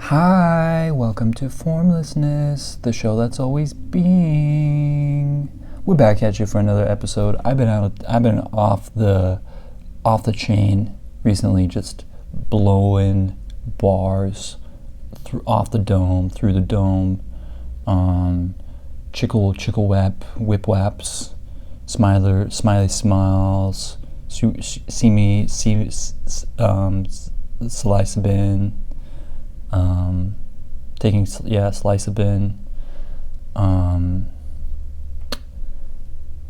Hi, welcome to Formlessness, the show that's always being. We're back at you for another episode. I've been off the chain recently, just blowing bars off the dome, through the dome. Chickle whip waps, smiley smiles, psilocybin. Taking psilocybin.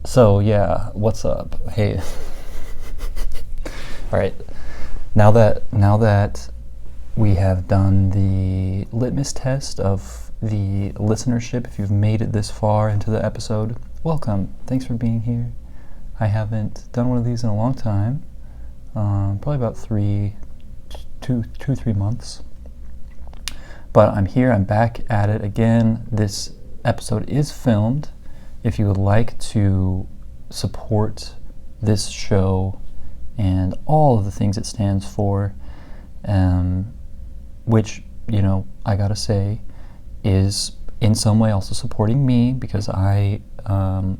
So yeah, what's up? Hey. All right. Now that we have done the litmus test of the listenership, if you've made it this far into the episode, welcome. Thanks for being here. I haven't done one of these in a long time. Probably about 3 months. But I'm here, I'm back at it again. This episode is filmed. If you would like to support this show and all of the things it stands for, which, I gotta say, is in some way also supporting me, because I am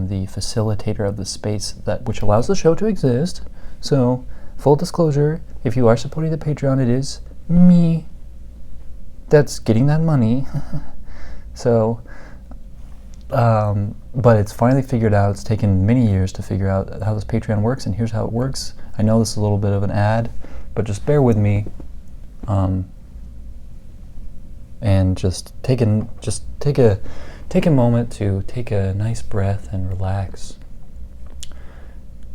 the facilitator of the space which allows the show to exist. So, full disclosure, if you are supporting the Patreon, it is me that's getting that money. So, but it's finally figured out. It's taken many years to figure out how this Patreon works, and here's how it works. I know this is a little bit of an ad, but just bear with me, and just take a moment to take a nice breath and relax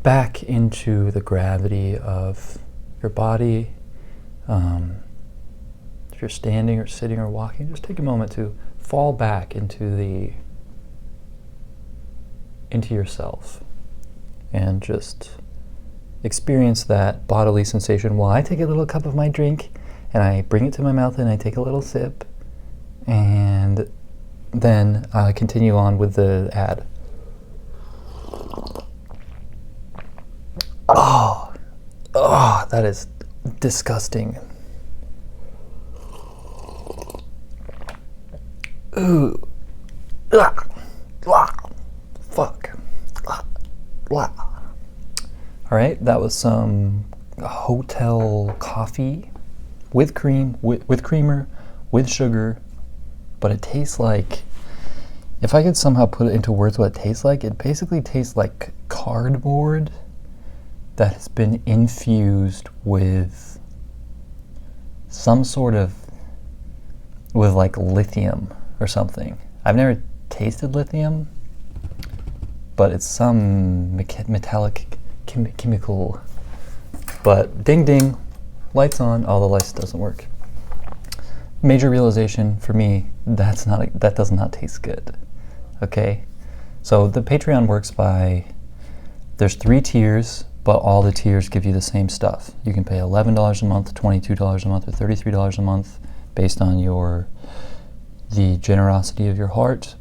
back into the gravity of your body. If you're standing or sitting or walking, just take a moment to fall back into yourself and just experience that bodily sensation while I take a little cup of my drink and I bring it to my mouth and I take a little sip, and then I continue on with the ad. Oh, that is disgusting. Ooh. Fuck. Alright, that was some hotel coffee with cream, with creamer, with sugar, but it tastes like, if I could somehow put it into words what it tastes like, it basically tastes like cardboard that has been infused with some sort of, with like lithium or something. I've never tasted lithium, but it's some metallic chemical. But ding ding, lights on. Oh, the lights doesn't work. Major realization for me, that does not taste good. Okay, so the Patreon works by, there's 3 tiers, but all the tiers give you the same stuff. You can pay $11 a month, $22 a month, or $33 a month based on the generosity of your heart,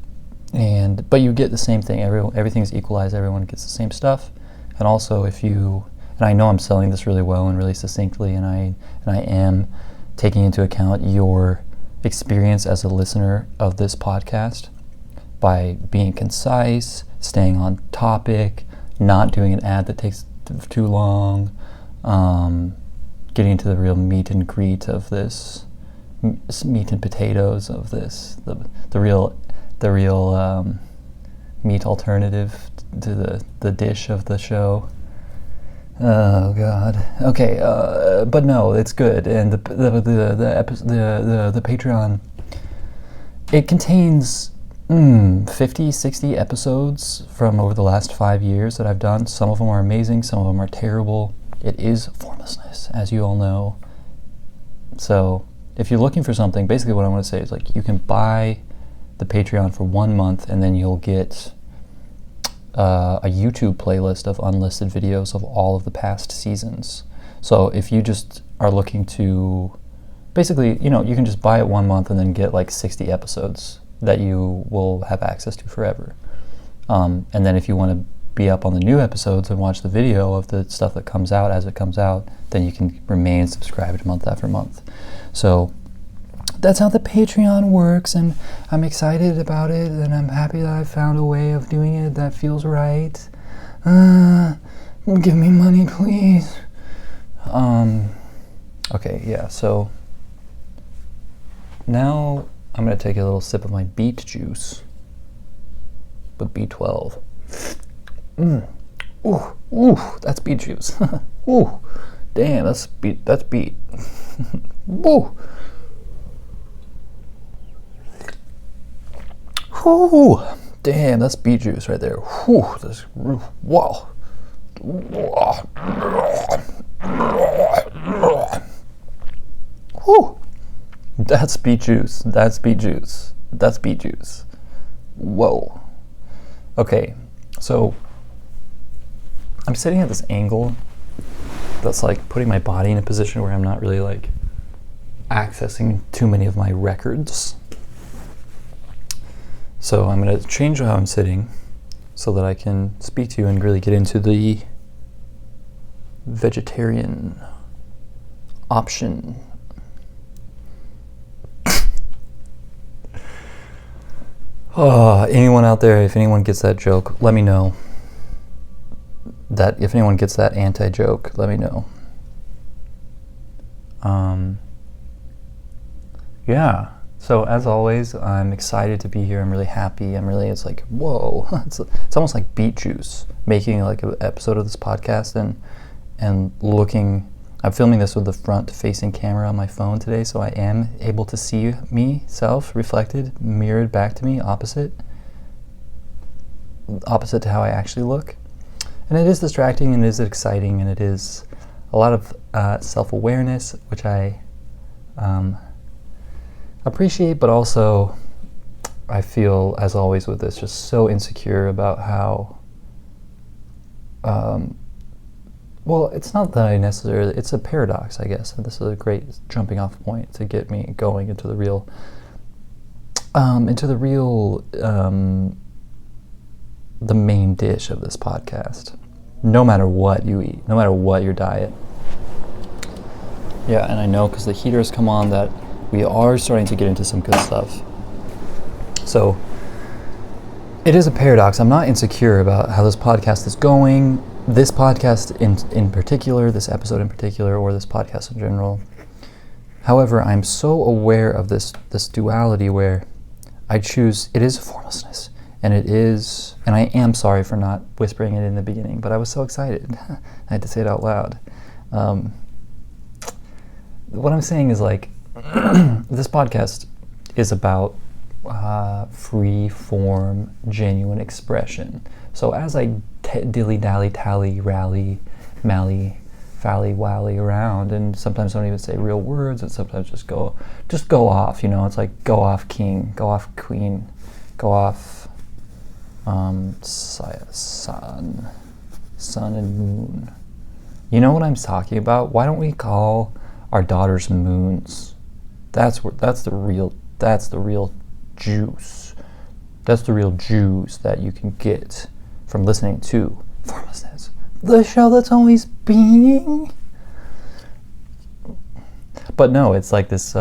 but you get the same thing. Everything's equalized. Everyone gets the same stuff. And also, and I know I'm selling this really well and really succinctly, and I am taking into account your experience as a listener of this podcast by being concise, staying on topic, not doing an ad that takes too long, getting into the real meat and greet of this. Meat and potatoes of this, the real meat alternative to the dish of the show. Oh God. Okay, but no, it's good. And the Patreon, it contains 50, 60 episodes from over the last 5 years that I've done. Some of them are amazing, some of them are terrible. It is formlessness, as you all know. So if you're looking for something, basically what I want to say is, like, you can buy the Patreon for 1 month, and then you'll get a YouTube playlist of unlisted videos of all of the past seasons. So if you just are looking to, basically, you can just buy it 1 month and then get like 60 episodes that you will have access to forever. And then if you want to be up on the new episodes and watch the video of the stuff that comes out as it comes out, then you can remain subscribed month after month. So that's how the Patreon works, and I'm excited about it, and I'm happy that I found a way of doing it that feels right. Give me money, please. Okay, yeah, so now I'm going to take a little sip of my beet juice with B12. Ooh, that's beet juice. Ooh, damn, that's beet. Woo. Ooh, damn, that's beet juice right there. Whew, wow. Whew. That's beet juice. Whoa. Okay, so I'm sitting at this angle that's like putting my body in a position where I'm not really like accessing too many of my records. So I'm going to change how I'm sitting so that I can speak to you and really get into the vegetarian option. Oh, anyone out there, if anyone gets that joke, let me know. If anyone gets that anti-joke, let me know. Yeah. So as always, I'm excited to be here. I'm really happy. It's like, whoa. It's almost like beet juice, making like an episode of this podcast and looking. I'm filming this with the front-facing camera on my phone today, so I am able to see me, reflected, mirrored back to me, opposite to how I actually look. And it is distracting, and it is exciting, and it is a lot of self-awareness, which I appreciate, but also I feel, as always with this, just so insecure about how well, it's not that I necessarily, it's a paradox, I guess, and this is a great jumping off point to get me going into the real the main dish of this podcast, no matter what you eat, no matter what your diet. Yeah, and I know because the heater has come on that we are starting to get into some good stuff. So it is a paradox. I'm not insecure about how this podcast is going. This podcast in particular, this episode in particular, or this podcast in general. However, I'm so aware of this duality where I choose, it is formlessness, and I am sorry for not whispering it in the beginning, but I was so excited. I had to say it out loud. What I'm saying is like, this podcast is about free form, genuine expression. So as I dilly-dally, tally, rally, mally, fally, wally around, and sometimes don't even say real words, and sometimes just go off, it's like go off king, go off queen, go off sun and moon. You know what I'm talking about? Why don't we call our daughters moons? That's the real juice. That's the real juice that you can get from listening to Formlessness, the show that's always being. But no, it's like this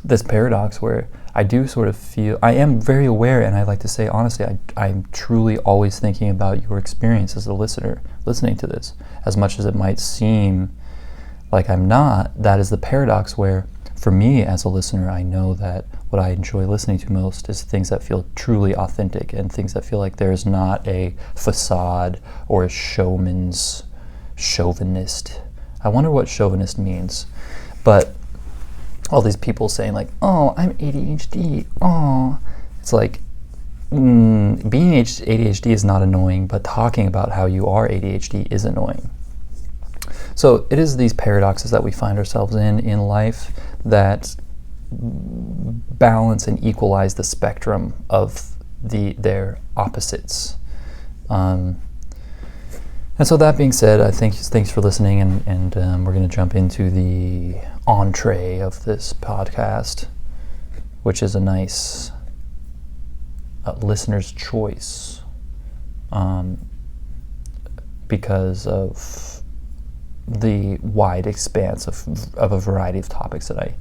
this paradox where I do sort of feel, I am very aware, and I like to say honestly, I'm truly always thinking about your experience as a listener listening to this. As much as it might seem like I'm not, that is the paradox where, for me as a listener, I know that what I enjoy listening to most is things that feel truly authentic and things that feel like there's not a facade or a chauvinist. I wonder what chauvinist means. But all these people saying like, oh, I'm ADHD. Oh, it's like, being ADHD is not annoying, but talking about how you are ADHD is annoying. So it is these paradoxes that we find ourselves in life that balance and equalize the spectrum of their opposites. And so that being said, I think thanks for listening, and we're going to jump into the entree of this podcast, which is a nice listener's choice, because of the wide expanse of a variety of topics that I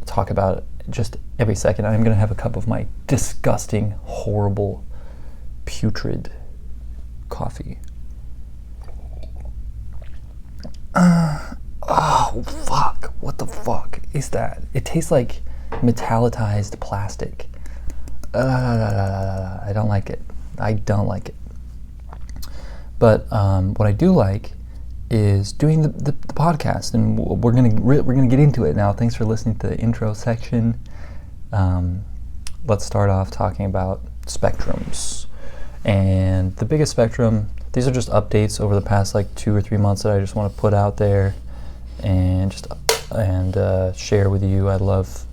talk about just every second. I'm going to have a cup of my disgusting, horrible, putrid coffee. Oh, fuck. What the fuck is that? It tastes like metallized plastic. I don't like it. I don't like it. But what I do like is doing the podcast, and we're gonna get into it now. Thanks for listening to the intro section. Let's start off talking about spectrums. And the biggest spectrum, these are just updates over the past like 2 or 3 months that I just want to put out there and share with you. I'd love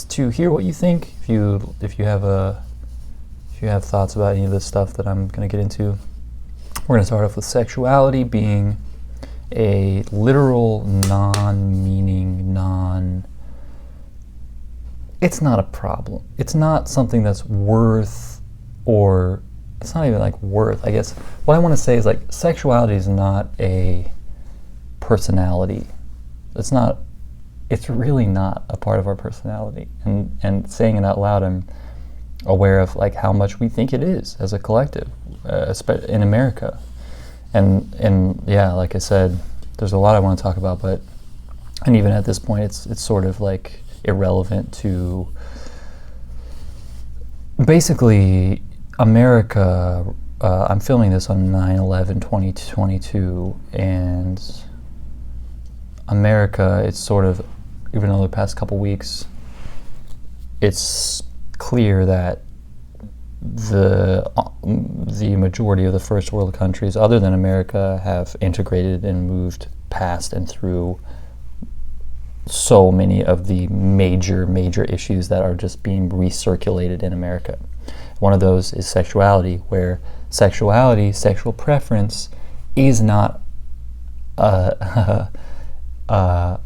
to hear what you think. If you have thoughts about any of this stuff that I'm going to get into. We're going to start off with sexuality being a literal, non-meaning, it's not a problem. It's not something that's worth, or it's not even like worth, I guess. What I want to say is like sexuality is not a personality. It's really not a part of our personality. And saying it out loud, I'm aware of like how much we think it is as a collective, in America. And yeah, like I said, there's a lot I want to talk about, and even at this point, it's sort of like irrelevant to basically America. I'm filming this on 9/11/2022, and America, it's sort of, even over the past couple weeks, it's clear that the majority of the first world countries other than America have integrated and moved past and through so many of the major issues that are just being recirculated in America. One of those is sexuality, where sexual preference is not a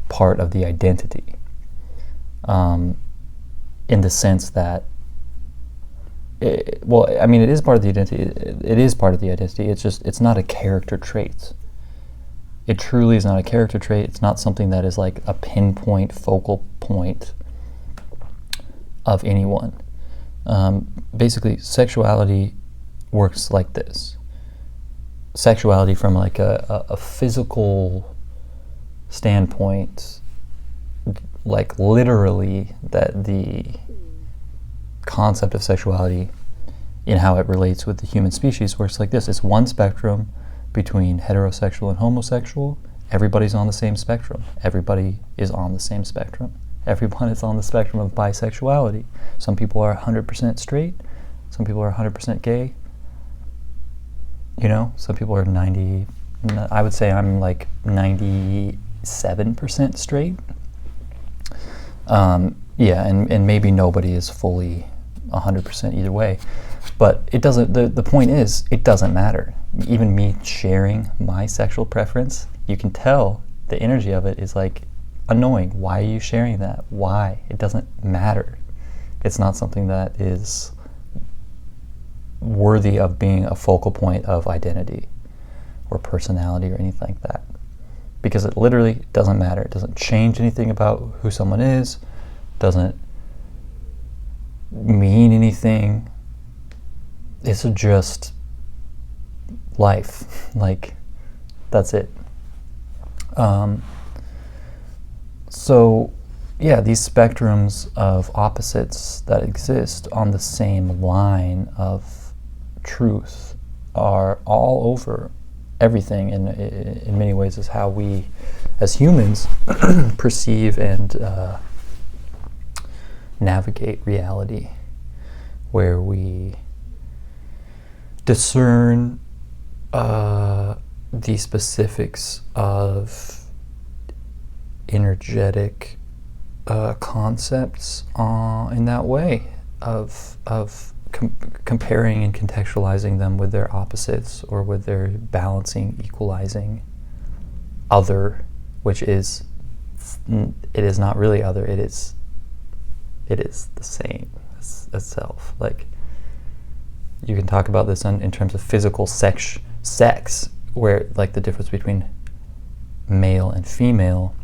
part of the identity, in the sense that it is part of the identity. It is part of the identity. It's not a character trait. It truly is not a character trait. It's not something that is like a pinpoint focal point of anyone. Basically, sexuality works like this. Sexuality from like a physical standpoint, like literally, that the concept of sexuality in how it relates with the human species works like this. It's one spectrum between heterosexual and homosexual. Everybody's on the same spectrum. Everybody is on the same spectrum. Everyone is on the spectrum of bisexuality. Some people are 100% straight. Some people are 100% gay. Some people are 90. I would say I'm like 97% straight. Yeah, and maybe nobody is fully 100% either way. But it doesn't. The point is, it doesn't matter. Even me sharing my sexual preference, you can tell the energy of it is like annoying. Why are you sharing that? Why? It doesn't matter. It's not something that is worthy of being a focal point of identity or personality or anything like that. Because it literally doesn't matter. It doesn't change anything about who someone is. Doesn't mean anything. It's just life. Like, that's it. So, yeah, these spectrums of opposites that exist on the same line of truth are all over everything, in many ways is how we, as humans, perceive and navigate reality, where we discern the specifics of energetic concepts in that way of comparing and contextualizing them with their opposites, or with their balancing, equalizing other, which is, it is not really other, it is the same as self. Like, you can talk about this in terms of physical sex, where like the difference between male and female.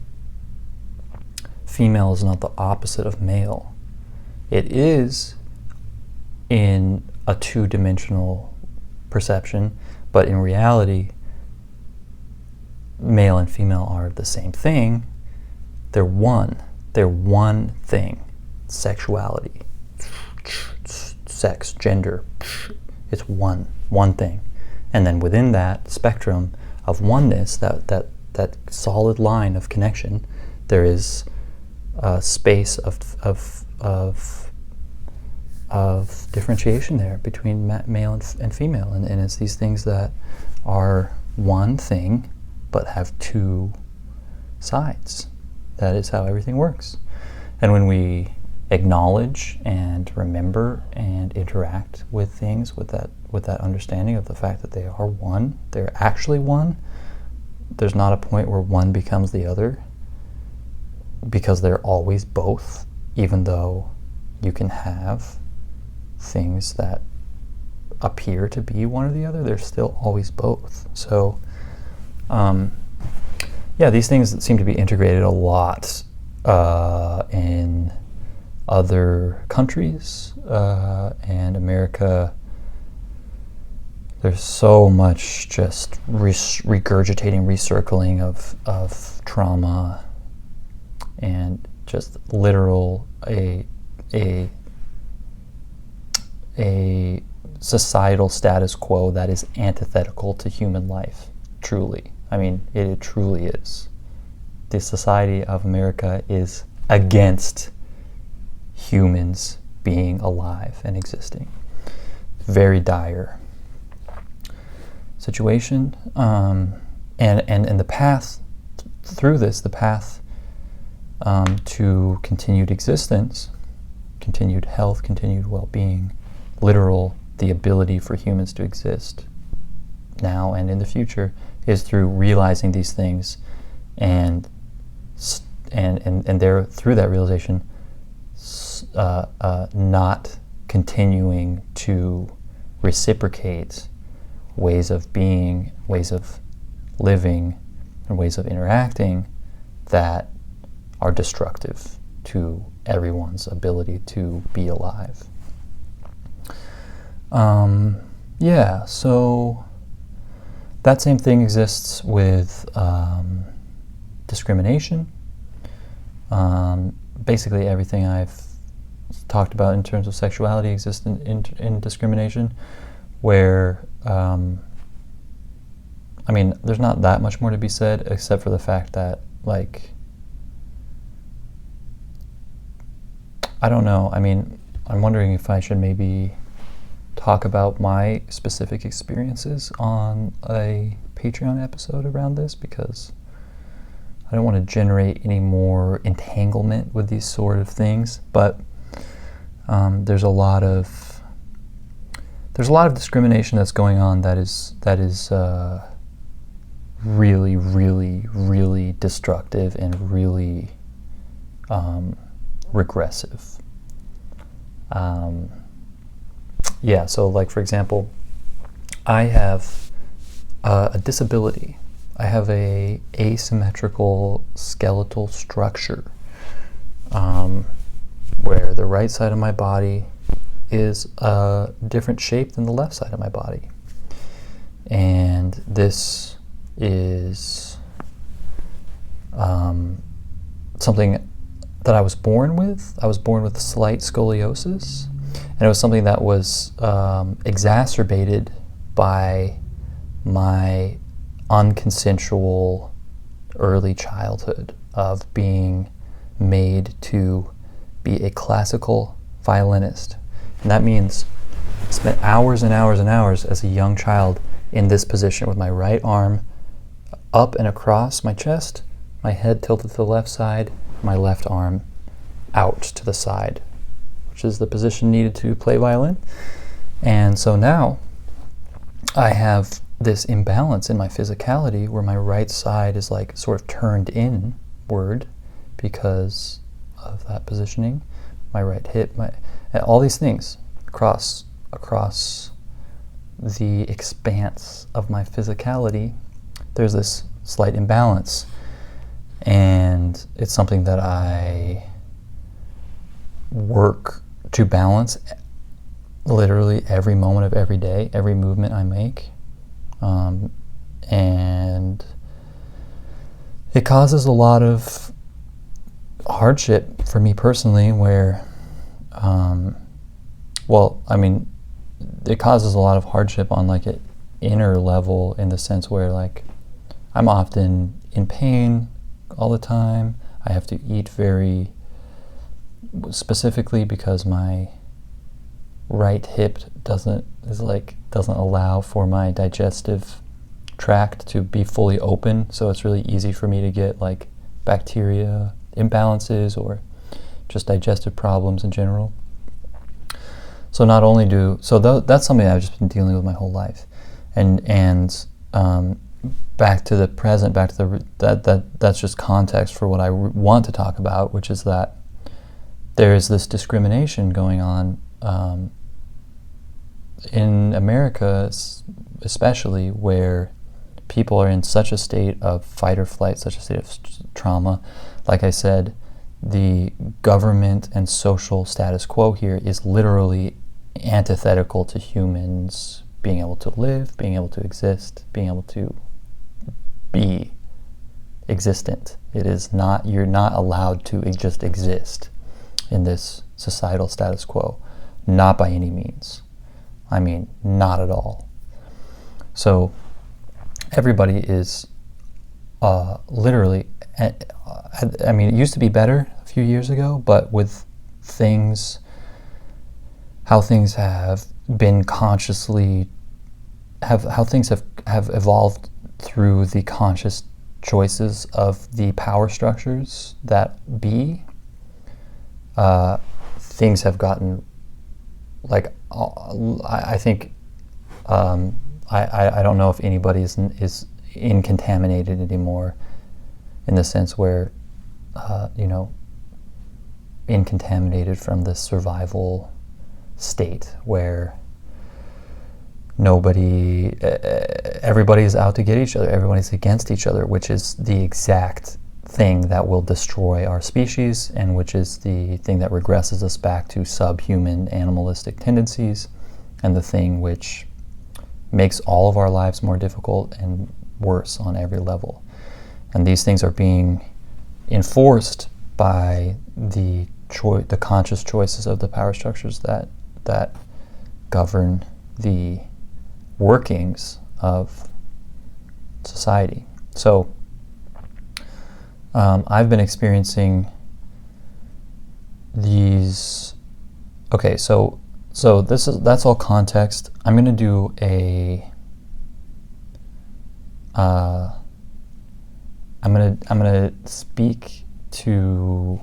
Female is not the opposite of male. It is in a two-dimensional perception, but in reality, male and female are the same thing. They're one. They're one thing. Sexuality, sex, gender, it's one thing. And then within that spectrum of oneness, that solid line of connection, there is a space of differentiation there between male and female, and it's these things that are one thing but have two sides. That is how everything works. And when we acknowledge and remember and interact with things with that understanding of the fact that they are one, they're actually one, there's not a point where one becomes the other, because they're always both, even though you can have things that appear to be one or the other, they're still always both. So these things seem to be integrated a lot in other countries, and America. There's so much just regurgitating, recircling of trauma, and just literal a societal status quo that is antithetical to human life. Truly, I mean, it truly is. The society of America is against humans being alive and existing. Very dire situation, and the path through this, the path to continued existence, continued health, continued well-being, the ability for humans to exist now and in the future, is through realizing these things, and there, through that realization, not continuing to reciprocate ways of being, ways of living, and ways of interacting that are destructive to everyone's ability to be alive. So that same thing exists with discrimination. Basically everything I've talked about in terms of sexuality exists in discrimination, where there's not that much more to be said, except for the fact that, like, I don't know, I'm wondering if I should maybe talk about my specific experiences on a Patreon episode around this, because I don't want to generate any more entanglement with these sort of things. But there's a lot of discrimination that's going on that is really, really, really destructive and really regressive. So like, for example, I have a disability. I have a asymmetrical skeletal structure, where the right side of my body is a different shape than the left side of my body. And this is something that I was born with. I was born with slight scoliosis, and it was something that was exacerbated by my unconsensual early childhood of being made to be a classical violinist. And that means I spent hours and hours and hours as a young child in this position, with my right arm up and across my chest, my head tilted to the left side, my left arm out to the side, which is the position needed to play violin. And so now I have this imbalance in my physicality, where my right side is like sort of turned inward because of that positioning. My right hip, all these things across the expanse of my physicality, there's this slight imbalance. And it's something that I work to balance literally every moment of every day, every movement I make. And it causes a lot of hardship for me personally where, it causes a lot of hardship on like an inner level in the sense where like I'm often in pain all the time. I have to eat very specifically because my right hip doesn't allow for my digestive tract to be fully open, so it's really easy for me to get like bacteria imbalances or just digestive problems in general. So that's something I've just been dealing with my whole life, and back to the present, that's just context for what I want to talk about, which is that there is this discrimination going on in America, especially, where people are in such a state of fight or flight, such a state of trauma. Like I said, the government and social status quo here is literally antithetical to humans being able to live, being able to exist, being able to be existent. It is not, you're not allowed to just exist in this societal status quo, not by any means. I mean, not at all. So everybody is literally, I mean, it used to be better a few years ago, but with things, how things have been consciously, how things have evolved through the conscious choices of the power structures that be, things have gotten, like, I think, I don't know if anybody is incontaminated anymore, in the sense where, incontaminated from this survival state where everybody's out to get each other, everybody's against each other, which is the exact thing that will destroy our species, and which is the thing that regresses us back to subhuman animalistic tendencies, and the thing which makes all of our lives more difficult and worse on every level. And these things are being enforced by the conscious choices of the power structures that govern the workings of society. So I've been experiencing these. Okay, so that's all context. I'm going to do I'm gonna speak to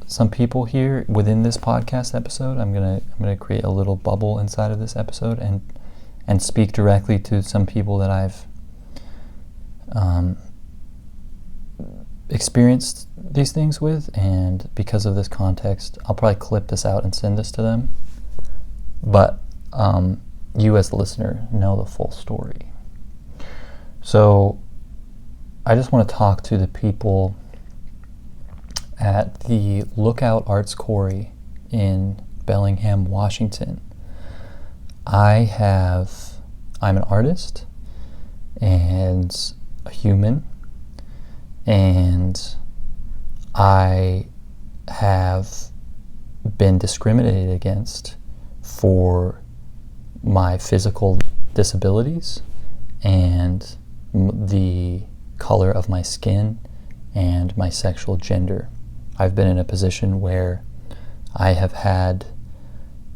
some people here within this podcast episode. I'm gonna create a little bubble inside of this episode and speak directly to some people that I've experienced these things with, and because of this context, I'll probably clip this out and send this to them. But you as the listener know the full story. So I just want to talk to the people at the Lookout Arts Quarry in Bellingham, Washington. I'm an artist and a human, and I have been discriminated against for my physical disabilities and the color of my skin and my sexual gender. I've been in a position where I have had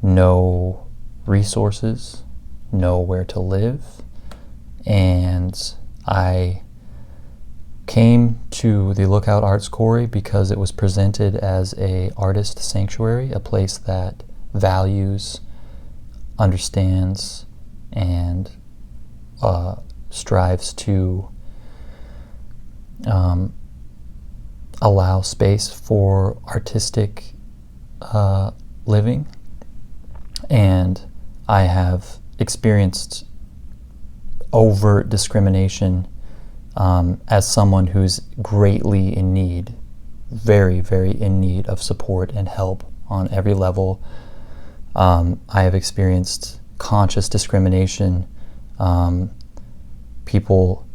no resources, nowhere to live, and I came to the Lookout Arts Quarry because it was presented as a artist sanctuary, a place that values, understands, and strives to allow space for artistic living. And I have experienced overt discrimination as someone who's greatly in need, very, very in need of support and help on every level. I have experienced conscious discrimination, people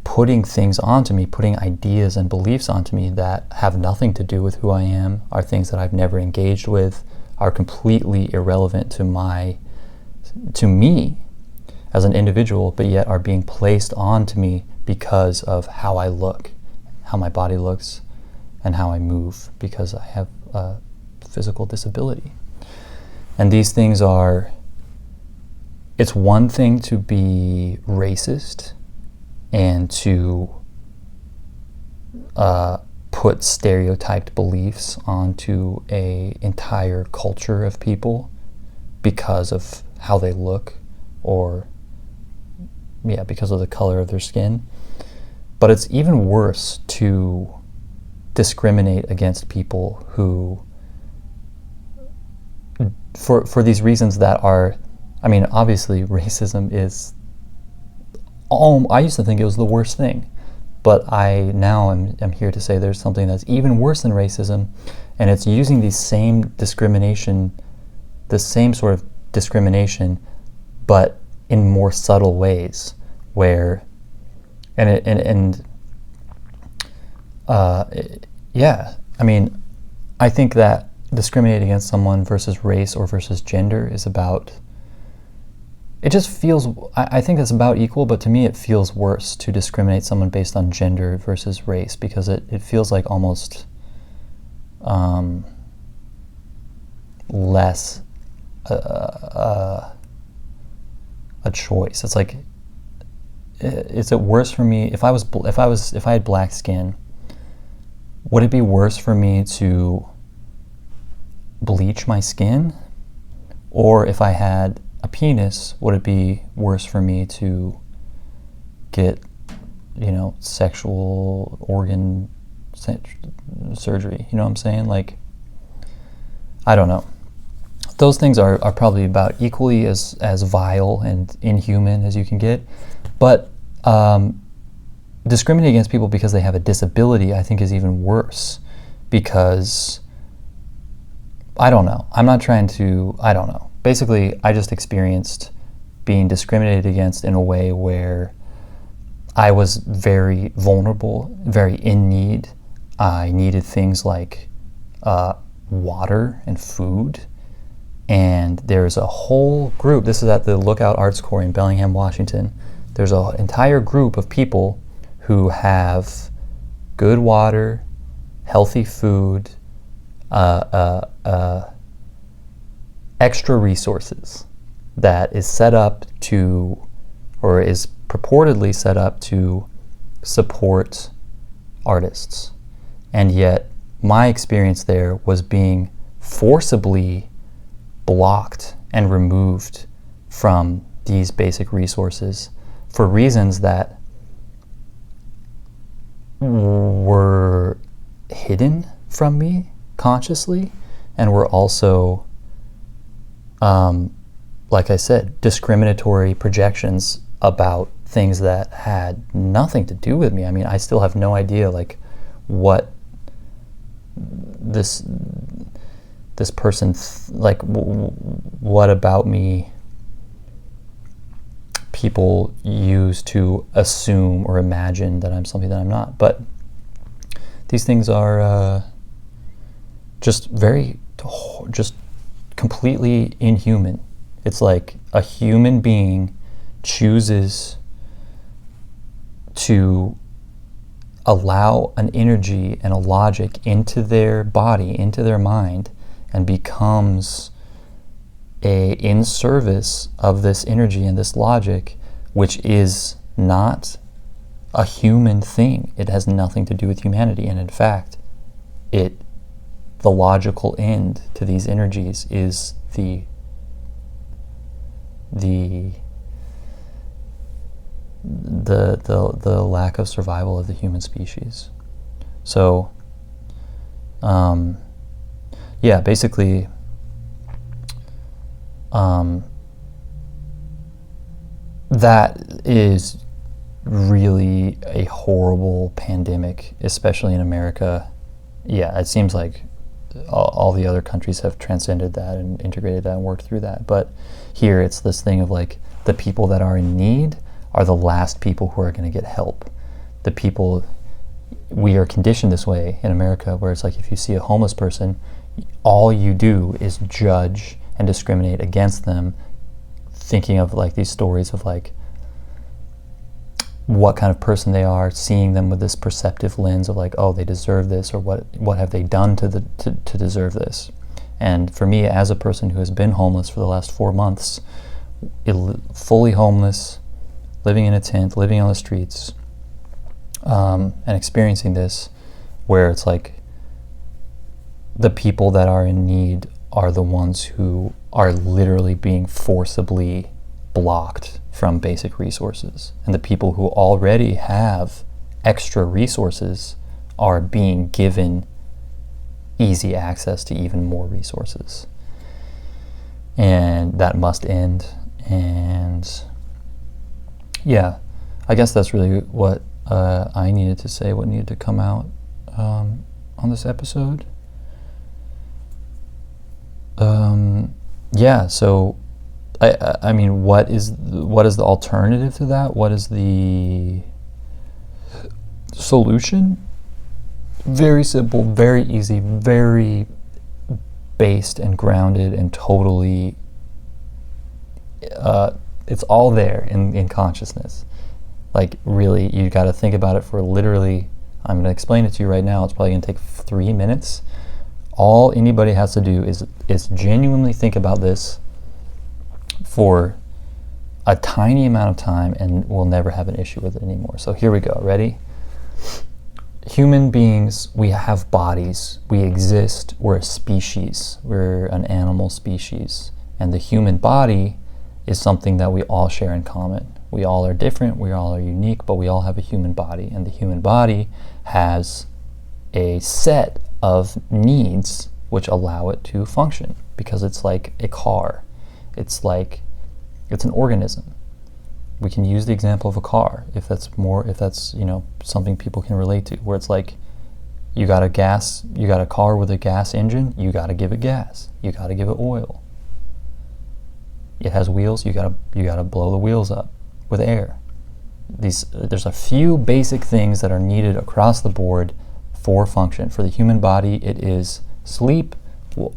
putting things onto me, putting ideas and beliefs onto me that have nothing to do with who I am, are things that I've never engaged with, are completely irrelevant to me as an individual, but yet are being placed onto me because of how I look, how my body looks, and how I move, because I have a physical disability. And these things are, it's one thing to be racist and to put stereotyped beliefs onto an entire culture of people because of how they look, or because of the color of their skin. But it's even worse to discriminate against people who, for these reasons that are, obviously racism is, I used to think it was the worst thing, but I now am here to say there's something that's even worse than racism, and it's using these same discrimination, the same sort of discrimination, but in more subtle ways, where, I think that discriminating against someone versus race or versus gender is about, it just feels, I think it's about equal, but to me it feels worse to discriminate someone based on gender versus race, because it feels like almost less a choice. It's like, is it worse for me if I had black skin? Would it be worse for me to bleach my skin, or if I had a penis, would it be worse for me to get, sexual organ surgery? You know what I'm saying? Like, I don't know. Those things are probably about equally as vile and inhuman as you can get. But discriminating against people because they have a disability, I think, is even worse, because I don't know. I don't know. Basically, I just experienced being discriminated against in a way where I was very vulnerable, very in need. I needed things like water and food. And there's a whole group, this is at the Lookout Arts Corps in Bellingham, Washington. There's an entire group of people who have good water, healthy food, extra resources that is set up to, or is purportedly set up to support artists. And yet my experience there was being forcibly blocked and removed from these basic resources for reasons that were hidden from me consciously, and were also, like I said, discriminatory projections about things that had nothing to do with me. I still have no idea, like, what this person, what about me people use to assume or imagine that I'm something that I'm not. But these things are just completely inhuman. It's like a human being chooses to allow an energy and a logic into their body, into their mind, and becomes in service of this energy and this logic, which is not a human thing. It has nothing to do with humanity, and in fact, the logical end to these energies is the lack of survival of the human species. So, basically, that is really a horrible pandemic, especially in America. Yeah, it seems like all the other countries have transcended that and integrated that and worked through that. But here it's this thing of like the people that are in need are the last people who are going to get help. The people, we are conditioned this way in America, where it's like if you see a homeless person, all you do is judge and discriminate against them, thinking of like these stories of like what kind of person they are, seeing them with this perceptive lens of like, oh, they deserve this, or what have they done to deserve this. And for me, as a person who has been homeless for the last 4 months, fully homeless, living in a tent, living on the streets, and experiencing this, where it's like the people that are in need are the ones who are literally being forcibly blocked from basic resources, and the people who already have extra resources are being given easy access to even more resources, and that must end. And yeah, I guess that's really what I needed to say, what needed to come out on this episode. Yeah, so I mean, what is the alternative to that? What is the solution? Very simple, very easy, very based and grounded and totally, it's all there in consciousness. Like really, you got to think about it for literally, I'm going to explain it to you right now. It's probably going to take 3 minutes. All anybody has to do is genuinely think about this for a tiny amount of time, and we'll never have an issue with it anymore. So here we go. Ready? Human beings, we have bodies. We exist. We're a species. We're an animal species. And the human body is something that we all share in common. We all are different. We all are unique, but we all have a human body. And the human body has a set of needs which allow it to function, because it's like a car. It's an organism. We can use the example of a car if that's something people can relate to, where it's like you got a car with a gas engine, you got to give it gas, you got to give it oil. It has wheels, you got to blow the wheels up with air. There's a few basic things that are needed across the board for function. For the human body, it is sleep,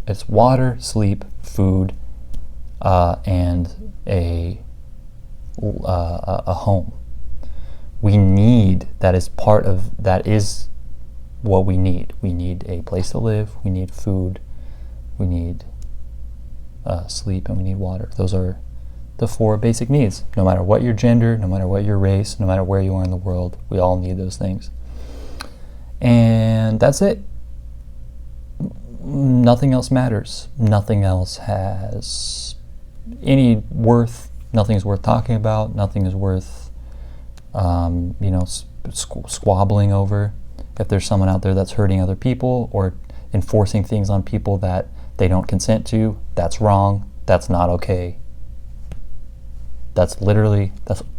it's water, sleep, food, and a home. We need, that is what we need. We need a place to live, we need food, we need sleep, and we need water. Those are the 4 basic needs. No matter what your gender, no matter what your race, no matter where you are in the world, we all need those things. And that's it. Nothing else matters. Nothing else has any worth. Nothing is worth talking about. Nothing is worth, squabbling over. If there's someone out there that's hurting other people or enforcing things on people that they don't consent to, that's wrong. That's not okay. That's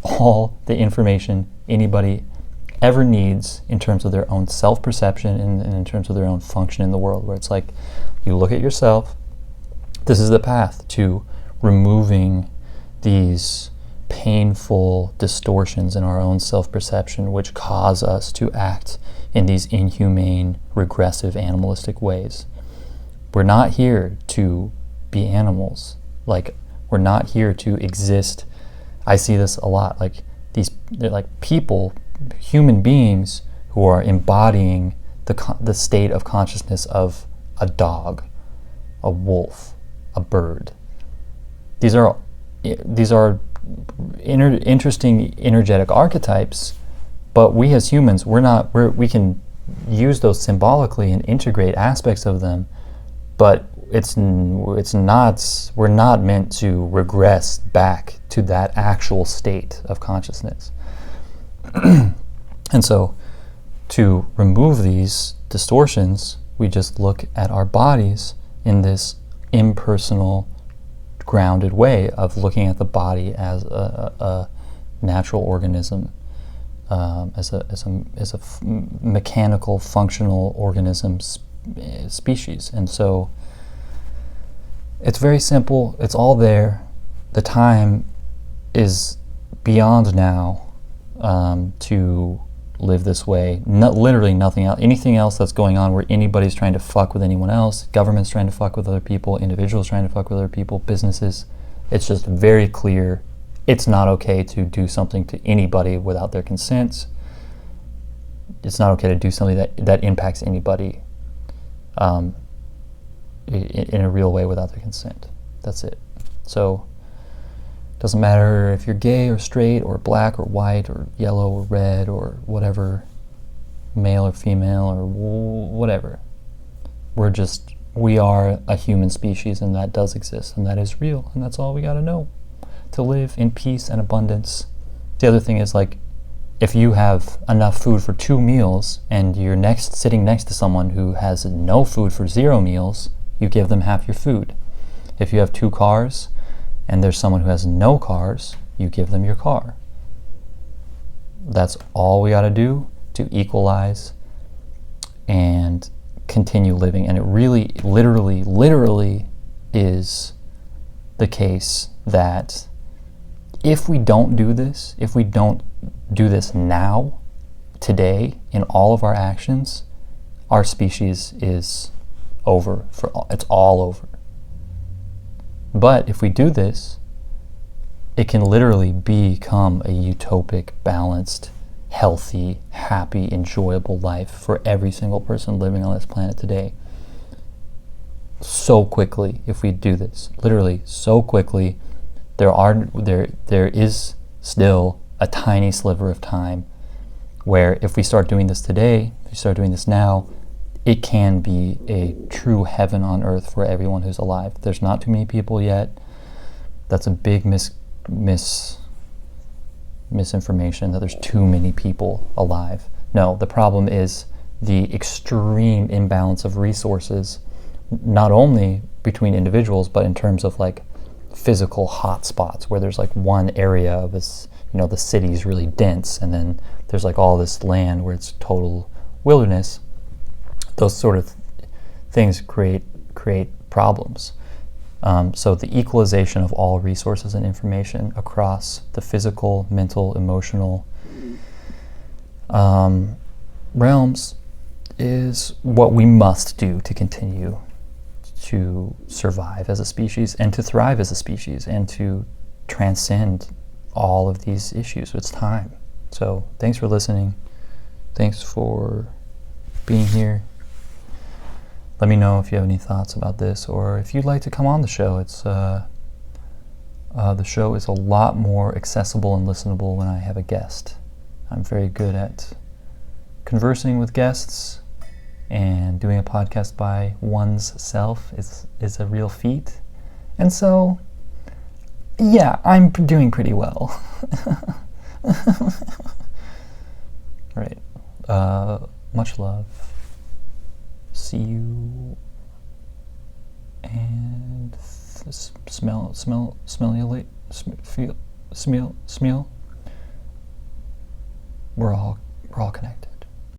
all the information anybody ever needs in terms of their own self-perception and in terms of their own function in the world, where it's like you look at yourself. This is the path to removing these painful distortions in our own self-perception, which cause us to act in these inhumane, regressive, animalistic ways. We're not here to be animals. Like, we're not here to exist. I see this a lot. Like, they're like people, human beings who are embodying the state of consciousness of a dog, a wolf, a bird. These are interesting energetic archetypes, but we as humans, we can use those symbolically and integrate aspects of them, but we're not meant to regress back to that actual state of consciousness. And so to remove these distortions, we just look at our bodies in this impersonal, grounded way of looking at the body as a natural organism, as a mechanical, functional organism species. And so it's very simple. It's all there. The time is beyond now to live this way. Literally nothing else. Anything else that's going on where anybody's trying to fuck with anyone else, government's trying to fuck with other people, individuals trying to fuck with other people, businesses, it's just very clear it's not okay to do something to anybody without their consent. It's not okay to do something that impacts anybody in a real way without their consent. That's it. So it doesn't matter if you're gay or straight or black or white or yellow or red or whatever, male or female or whatever. We are a human species, and that does exist, and that is real, and that's all we gotta know to live in peace and abundance. The other thing is, like, if you have enough food for 2 meals and you're sitting next to someone who has no food for 0 meals, you give them half your food. If you have 2 cars and there's someone who has no cars, you give them your car. That's all we got to do to equalize and continue living. And it really, literally is the case that if we don't do this, if we don't do this now, today, in all of our actions, our species is over. It's all over. But if we do this, it can literally become a utopic, balanced, healthy, happy, enjoyable life for every single person living on this planet today. So quickly, if we do this, literally so quickly, there is still a tiny sliver of time where if we start doing this today, if we start doing this now, it can be a true heaven on earth for everyone who's alive. There's not too many people yet. That's a big misinformation that there's too many people alive. No, the problem is the extreme imbalance of resources, not only between individuals, but in terms of like physical hotspots where there's like one area of this, the city's really dense, and then there's like all this land where it's total wilderness. Those sort of things create problems. So the equalization of all resources and information across the physical, mental, emotional realms is what we must do to continue to survive as a species and to thrive as a species and to transcend all of these issues. It's time. So thanks for listening. Thanks for being here. Let me know if you have any thoughts about this, or if you'd like to come on the show. It's the show is a lot more accessible and listenable when I have a guest. I'm very good at conversing with guests, and doing a podcast by one's self is a real feat. And so, yeah, I'm doing pretty well. All right. Much love. See you, and smell you late. Smell. We're all connected.